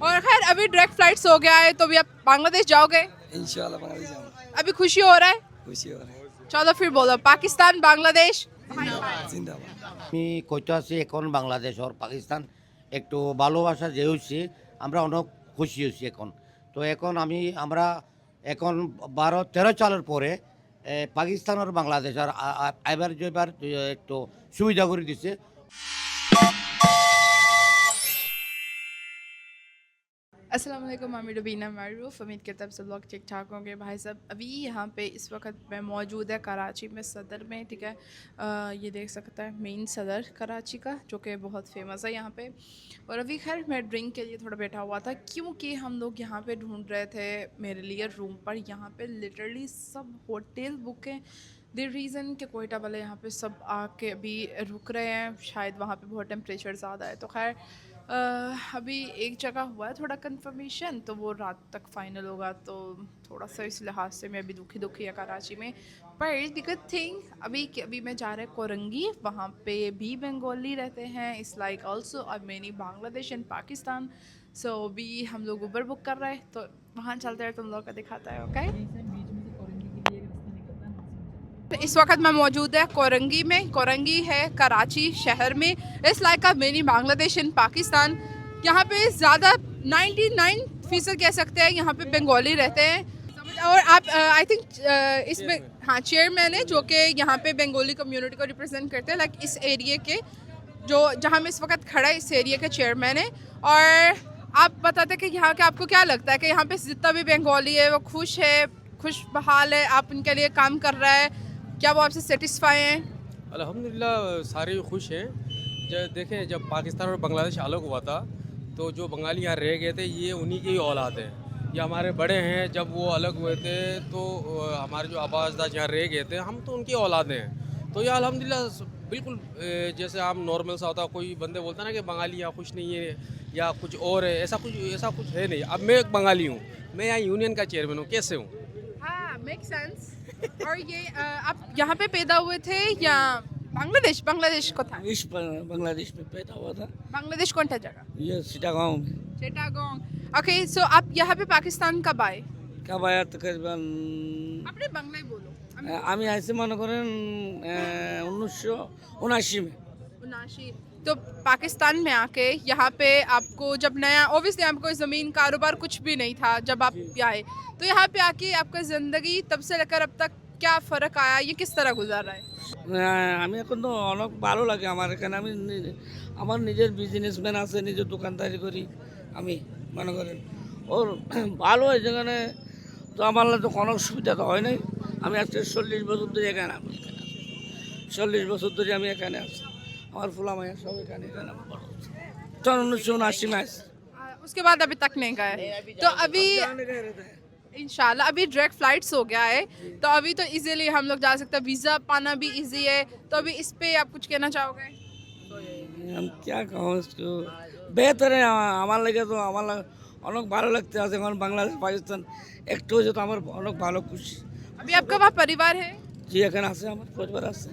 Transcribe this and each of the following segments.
और खैर अभी डायरेक्ट फ्लाइट्स हो गया है तो अभी आप बांग्लादेश जाओगे? इंशाल्लाह बांग्लादेश जाऊंगा, अभी खुशी हो रहा है? खुशी हो रही है। चलो फिर बोलो, पाकिस्तान बांग्लादेश। जिंदाबाद। আমি কইতে আছি এখন বাংলাদেশ আর পাকিস্তান একটু ভালোবাসা যে হচ্ছে আমরা অনেক খুশি হচ্ছি এখন। তো এখন আমরা এখন 12-13 সালের পরে পাকিস্তান আর বাংলাদেশ আর এবার যেবার একটু সুবিধা করে দিচ্ছে। अस्सलाम वालेकुम, मैं रुबीना मारूफ। उम्मीद करता हूँ सब लोग ठीक ठाक होंगे। भाई साहब अभी यहाँ पे इस वक्त मैं मौजूद है कराची में, सदर में, ठीक है। ये देख सकता है मेन सदर कराची का, जो कि बहुत फेमस है यहाँ पे। और अभी खैर मैं ड्रिंक के लिए थोड़ा बैठा हुआ था, क्योंकि हम लोग यहाँ पे ढूंढ रहे थे मेरे लिए रूम पर। यहाँ पे लिटरली सब होटल बुक हैं। द रीज़न कि कोयटा वाले यहाँ पे सब आके अभी रुक रहे हैं, शायद वहाँ पे बहुत टेम्परेचर ज़्यादा है। तो खैर अभी एक जगह हुआ है थोड़ा कंफर्मेशन, तो वो रात तक फाइनल होगा। तो थोड़ा सा इस लिहाज से मैं अभी दुखी है कराची में। पर द गुड थिंग अभी मैं जा रहा है कोरंगी, वहाँ पे भी बंगाली रहते हैं। It's like also many Bangladesh and Pakistan. So अभी हम लोग उबर बुक कर रहे हैं, तो वहाँ चलते हैं, तुम लोग का दिखाता है। ओके, इस वक्त मैं मौजूद है कोरंगी में। कोरंगी है कराची शहर में। इस like of many Bangladesh and Pakistan. यहाँ पे ज़्यादा 99% कह सकते हैं यहाँ पे बंगाली रहते हैं। और आप आई थिंक इसमें हाँ चेयरमैन है, जो कि यहाँ पे बंगाली कम्युनिटी को रिप्रेजेंट करते हैं। लाइक इस एरिया के जो जहाँ मैं इस वक्त खड़ा है, इस एरिया के चेयरमैन है। और आप बताते कि यहाँ के आपको क्या लगता है कि यहाँ पे जितना भी बंगाली है वो खुश है, खुश बहाल है, आप उनके लिए काम कर रहा है, क्या वो आपसे सेटिस्फाई हैं? अल्हम्दुलिल्लाह सारे खुश हैं। जब देखें, जब पाकिस्तान और बांग्लादेश अलग हुआ था तो जो बंगाली यहाँ रह गए थे ये उन्हीं की ही औलाद हैं। ये हमारे बड़े हैं। जब वो अलग हुए थे तो हमारे जो आबाजदाद यहाँ रह गए थे, हम तो उनकी औलादें हैं। तो ये अल्हम्दुलिल्लाह बिल्कुल जैसे आम नॉर्मल सा होता, कोई बंदे बोलता ना कि बंगाली यहाँ खुश नहीं है या कुछ और है, ऐसा कुछ है नहीं। अब मैं एक बंगाली हूँ, मैं यहाँ यूनियन का चेयरमैन हूँ, कैसे हूँ? हाँ, मेक सेंस। और ये आप यहाँ पे पैदा हुए थे या बांग्लादेश को था? बांग्लादेश में पैदा हुआ था। बांग्लादेश कौन था जगह? ये चिटागांव में। चिटागोंग। ओके, सो आप यहाँ पे पाकिस्तान कब आए? कब आया? तकरीबन अपने बांग्लाई बोलो। আমি আইসি মনে করেন 1979 में। 79। तो पाकिस्तान में आके यहाँ पे आपको जब नया, ओबियसली आपको ज़मीन कारोबार कुछ भी नहीं था जब आप आए, तो यहाँ पे आके आपका ज़िंदगी तब से लेकर अब तक क्या फ़र्क आया, ये किस तरह गुजर रहा है? আমি এখন তো অনেক ভালো লাগে আমার এখানে। আমি আমার নিজের বিজনেসম্যান আছে, নিজের দোকানদারি করি আমি, মনে করেন ওর ভালো হয় যেখানে। তো আমার তো কোনো সুবিধা তো হয় নাই। আমি আজকে 40 বছর ধরে এখানে, আমি 40 বছর ধরে আমি এখানে আছি। আমার ফুলা মায়া সব এখানে বড় হচ্ছে। 1979 में उसके बाद अभी तक नहीं गए। तो अभी इंशाल्लाह अभी डायरेक्ट फ्लाइट्स हो गया है, तो अभी तो इजीली हम लोग जा सकते हैं, वीज़ा पाना भी इजी है। तो अभी इस पे आप कुछ कहना चाहोगे? हम क्या कहूँ इसको, बेहतर है আমার লাগে। তো আমার অনেক ভালো লাগতে আছে এখন। বাংলাদেশ পাকিস্তান একটু হয়েছে তো আমার অনেক ভালো খুশি। अभी आपका वहाँ परिवार है? জি এখানে আছে, আমার পরিবার আছে।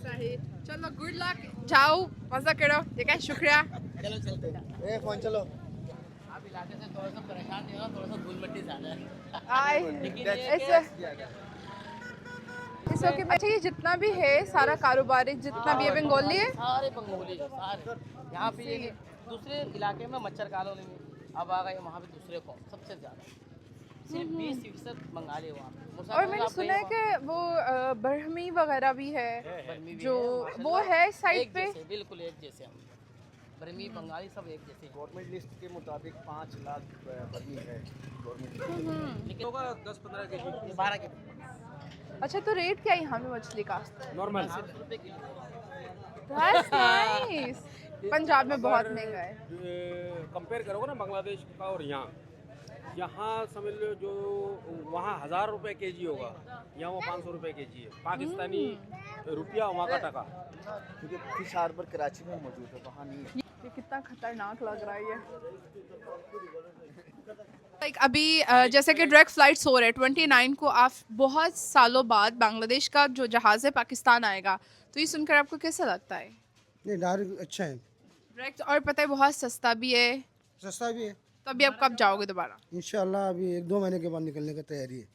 सही, चलो गुड लक, जाओ मज़ा करो, ठीक है, शुक्रिया। आप इलाके से थोड़ा सा परेशान नहीं हो, थोड़ा सा धूल मिट्टी ज़्यादा है। इस ओके। अच्छा, ये जितना भी है सारा कारोबारी, जितना भी है बंगाली है? सारे बंगाली सारे। यहाँ पे ये दूसरे इलाके में मच्छर कॉलोनी में अब आ गए, वहाँ पे दूसरे कौम सबसे ज़्यादा, सिर्फ 20% बंगाली है वहाँ पे। और मैंने सुना है कि वो बरहमी वगैरह भी है, जो वो है साइड पे। बिल्कुल एक जैसे हम बर्मी बंगाली सब एक जैसे। गवर्नमेंट लिस्ट के मुताबिक 5 लाख बर्मी है गवर्नमेंट। लेकिन होगा 10-15 के जी, 12 के अच्छा, तो रेट क्या है यहाँ पे मछली का? नॉर्मल। रुपये किलो। That's nice। पंजाब में बहुत महंगा है। कंपेयर करोगे ना बांग्लादेश का और यहाँ समझ लो जो वहाँ 1000 रुपये के जी होगा, यहाँ वो 500 रुपये के जी है। पाकिस्तानी रुपया, वहाँ का टका। क्योंकि फिश हार्बर कराची में मौजूद है, वहाँ नहीं है। ये कितना खतरनाक लग रहा है ये। लाइक अभी जैसे कि डायरेक्ट फ्लाइट्स हो रहे हैं 29 को, आप बहुत सालों बाद बांग्लादेश का जो जहाज़ है पाकिस्तान आएगा, तो ये सुनकर आपको कैसा लगता है? नहीं, डायरेक्ट अच्छा है, डायरेक्ट, और पता है बहुत सस्ता भी है। सस्ता भी है। तो अभी आप कब जाओगे दोबारा? इंशाल्लाह अभी 1-2 महीने के बाद निकलने की तैयारी है.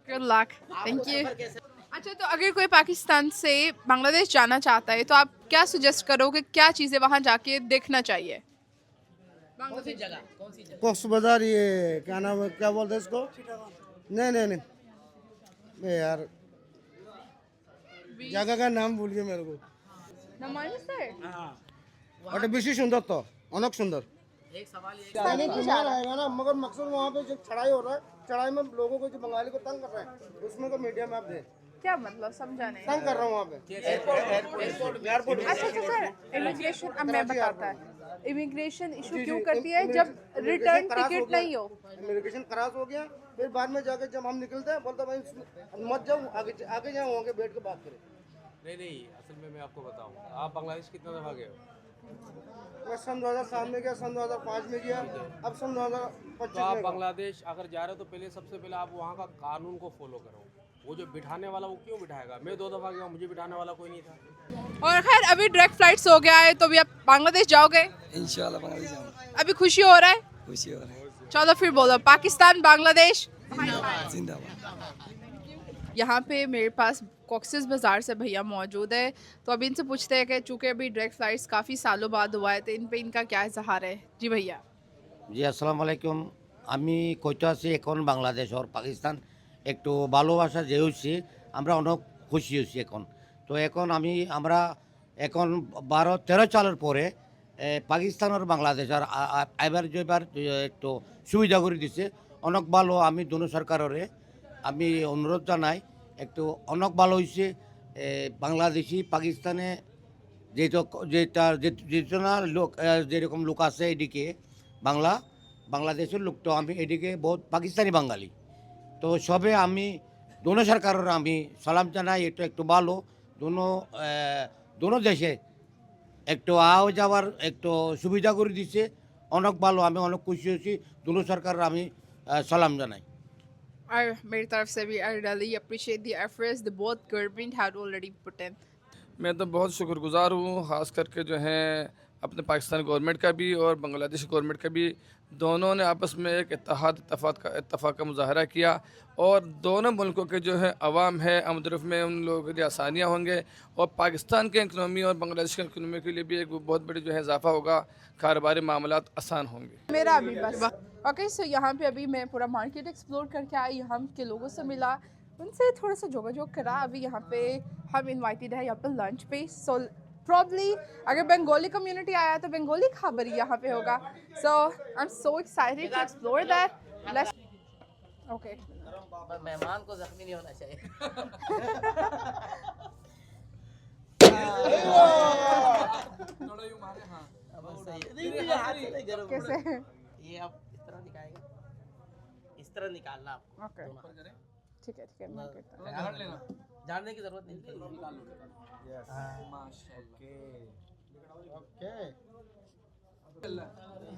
Good luck, thank you. अच्छा, तो अगर कोई पाकिस्तान से बांग्लादेश जाना चाहता है तो आप क्या सजेस्ट करोगे, क्या चीज़ें वहाँ जाके देखना चाहिए? कौन सी जगह कौन सी जगह कॉक्स बाजार, ये क्या नाम है, क्या बोलते हैं इसको? नहीं मैं यार जगह का नाम भूल गया मेरे को. ওটা বেশি সুন্দর তো, অনেক সুন্দর. एक सवाल ये यानी बीमार आएगा ना, मगर मकसद वहाँ पे जो चढ़ाई हो रहा है, चढ़ाई में लोगों को जो बंगाली को तंग कर रहे हैं, उसमें को मीडिया में आप दे क्या मतलब, समझा नहीं. तंग कर रहा हूँ वहाँ पे. एयरपोर्ट अच्छा सर, इमिग्रेशन अब मैं बताता है, इमिग्रेशन इशू क्यों करती है जब रिटर्न टिकट नहीं हो. इमिग्रेशन क्रॉस हो गया, फिर बाद में जाके जब हम निकलते हैं बोलते भाई मत जाओ, आगे जाओ, वहाँ के बैठ के बात करें. नहीं असल में मैं आपको बताऊं, आप बांग्लादेश कितना दफ़ा गए हो? मैं सन 2007 में गया, सन 2005 में गया, अब सन 2025 तो आप में. बांग्लादेश अगर जा रहे हो तो पहले सबसे पहले आप वहाँ का कानून को फॉलो करो. वो जो बिठाने वाला वो क्यों बिठाएगा? मैं 2 दफ़ा गया, मुझे बिठाने वाला कोई नहीं था. और खैर अभी डायरेक्ट फ्लाइट्स हो गया है, तो अभी आप बांग्लादेश जाओगे? इंशाल्लाह बांग्लादेश जाऊंगा. अभी खुशी हो रहा है? खुशी हो रही है. चलो फिर बोलो, पाकिस्तान बांग्लादेश. जिंदाबाद. यहाँ पे मेरे पास कॉक्सेस बाज़ार से भैया मौजूद है, तो अभी इनसे पूछते हैं कि चूँकि अभी डायरेक्ट फ़्लाइट्स काफ़ी सालों बाद हुआ है, तो इन पे इनका क्या इजहार है. जी भैया. জি আসসালামু আলাইকুম। আমি কইতে আছি এখন বাংলাদেশ আর পাকিস্তান একটু ভালোবাসা যে হয়েছে, আমরা অনেক খুশি হয়েছি এখন। তো এখন আমরা এখন 12-13 সালের পরে পাকিস্তান আর বাংলাদেশ আর এবার যেবার একটু সুবিধা করে দিছে, অনেক ভালো। আমি দোনো সরকারের আমি অনুরোধ জানাই, একটু অনেক ভালো হয়েছে। বাংলাদেশি পাকিস্তানে যেটা না লোক, যেরকম লোক আছে এদিকে বাংলাদেশের লোক, তো আমি এদিকে বহুত পাকিস্তানি বাঙালি, তো সবে আমি দোনো সরকারের আমি সালাম জানাই। এটা একটু ভালো, দোনো দেশে একটু আওয়া যাওয়ার একটু সুবিধা করে দিচ্ছে, অনেক ভালো। আমি অনেক খুশি হয়েছি, দোনো সরকারের আমি সালাম জানাই। और मेरी तरफ से भी I really appreciate the efforts the both government had already put in. मैं तो बहुत शुक्रगुजार हूँ, ख़ास करके जो है अपने पाकिस्तान गवर्नमेंट का भी और बांग्लादेश गवर्नमेंट का भी. दोनों ने आपस में एक इत्तफ़ाक़ का मुज़ाहरा किया, और दोनों मुल्कों के जो है अवाम है आमदरफ़ में उन लोगों के लिए आसानियाँ होंगे, और पाकिस्तान के इकनॉमी और बांग्लादेश के इकनॉमी के लिए भी एक बहुत बड़ी जो है इजाफ़ा होगा, कारोबारी मामलात आसान होंगे. मेरा अभी बस. ओके, सो यहाँ पे अभी मैं पूरा मार्केट एक्सप्लोर करके आई, यहाँ के लोगों से मिला, उनसे थोड़ा सा जोगाजोग करा. अभी यहाँ पे हम इनवाइटेड है यहाँ पे लंच पे, सो प्रॉब्ली अगर बंगाली कम्युनिटी आया तो बंगाली खबर यहाँ पे होगा. So I am so excited to explore that. Let's okay. मेहमान को जख्मी नहीं होना चाहिए. कैसे? ये आप इस तरह दिखाएगा, इस तरह निकालना आपको. ओके, ठीक है मैं करता हूँ. जानने की जरूरत नहीं है.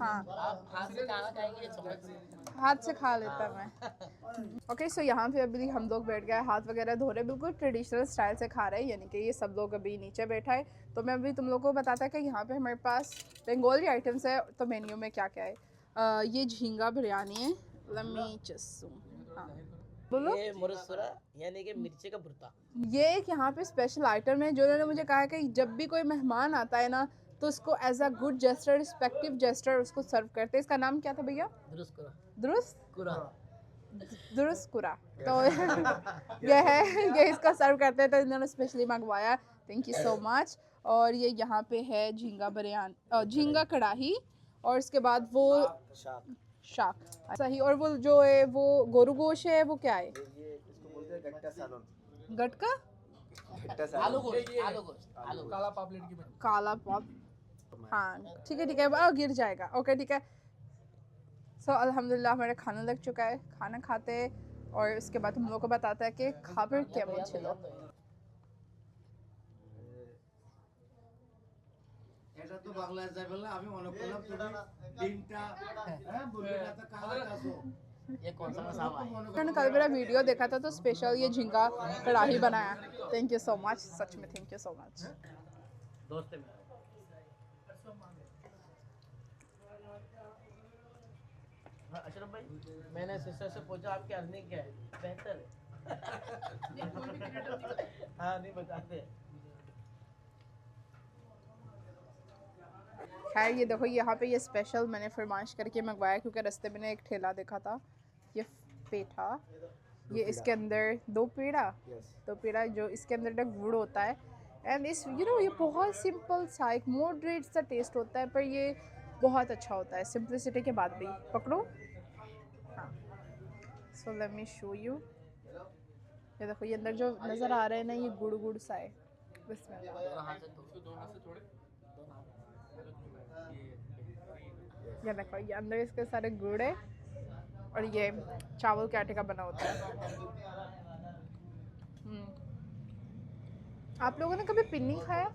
हाँ, आप हाथ से खाना खाएंगे या चम्मच से? हाथ से खा लेता मैं. ओके, सो यहाँ पे अभी हम लोग बैठ गए, हाथ वगैरह धो रहे, बिल्कुल ट्रेडिशनल स्टाइल से खा रहे हैं, यानी कि ये सब लोग अभी नीचे बैठा है. तो मैं अभी तुम लोगों को बताता कि यहाँ पे हमारे पास बंगाली आइटम्स है. तो मेन्यू में क्या क्या है, ये झींगा बिरयानी है. हाँ बोलो. ये मुरस्सुरा यानी कि मिर्ची का भुर्ता. ये एक यहाँ पे स्पेशल आइटम है, जो उन्होंने मुझे कहा कि जब भी कोई मेहमान आता है ना, तो उसको as a good gesture, respective gesture उसको सर्व करते हैं. इसका नाम क्या था भैया? दुरुस्कुरा. दुरुस्त कुरा. दुरुस्कुरा. तो ये है, ये इसका सर्व करते हैं, तो इन्होंने स्पेशली मंगवाया. Thank you so much. और ये यहाँ पे है झींगा बिरयानी, झींगा कढ़ाई, और इसके बाद वो शाक सही. और वो जो है वो गोरू गोश है, वो क्या है? गटका. आलू गोश्त. काला पॉप. हाँ ठीक है गिर जाएगा. ओके ठीक है. सो अल्हम्दुलिल्लाह हमारा खाना लग चुका है, खाना खाते हैं और उसके बाद हम लोग को बताता है कि खाबर केमन छिलो. এটা তো বাংলাদেশ যাবে না, আমি মনে করলাম তুমি তিনটা বলবে না তো কালা কাছো. ये कौन सा मसाला है? मैंने कल मेरा वीडियो देखा था, तो स्पेशल ये झींगा कढ़ाई बनाया. थैंक यू सो मच, सच में थैंक यू सो मच. दोस्त है मेरा. अशरफ भाई, मैंने सिस्टर से पूछा आपकी अर्निंग क्या है, बेहतर है। हाँ नहीं बताते। खैर ये देखो यहाँ पे ये स्पेशल मैंने फरमाइश करके मंगवाया क्योंकि रास्ते में एक ठेला देखा था, ये पेठा, ये इसके अंदर दो पेड़ा जो इसके अंदर ना गुड़ होता है एंड इस ये बहुत सिंपल सा एक मॉडरेट सा टेस्ट होता है, पर ये बहुत अच्छा होता है सिंपलिसिटी के बाद भी। पकड़ो, हाँ, so let me show you. ये देखो ये अंदर जो नज़र आ रहा है ना, ये गुड़ सा है। बिस्मिल्लाह। ये देखो ये अंदर इसके सारे गुड़ है और ये चावल के आटे का बना होता है। आप लोगों ने कभी पिन्नी खाया?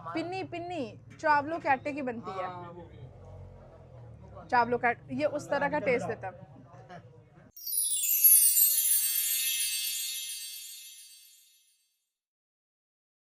पिन्नी चावलों के आटे की बनती है। चावलों का ये उस तरह का टेस्ट देता है।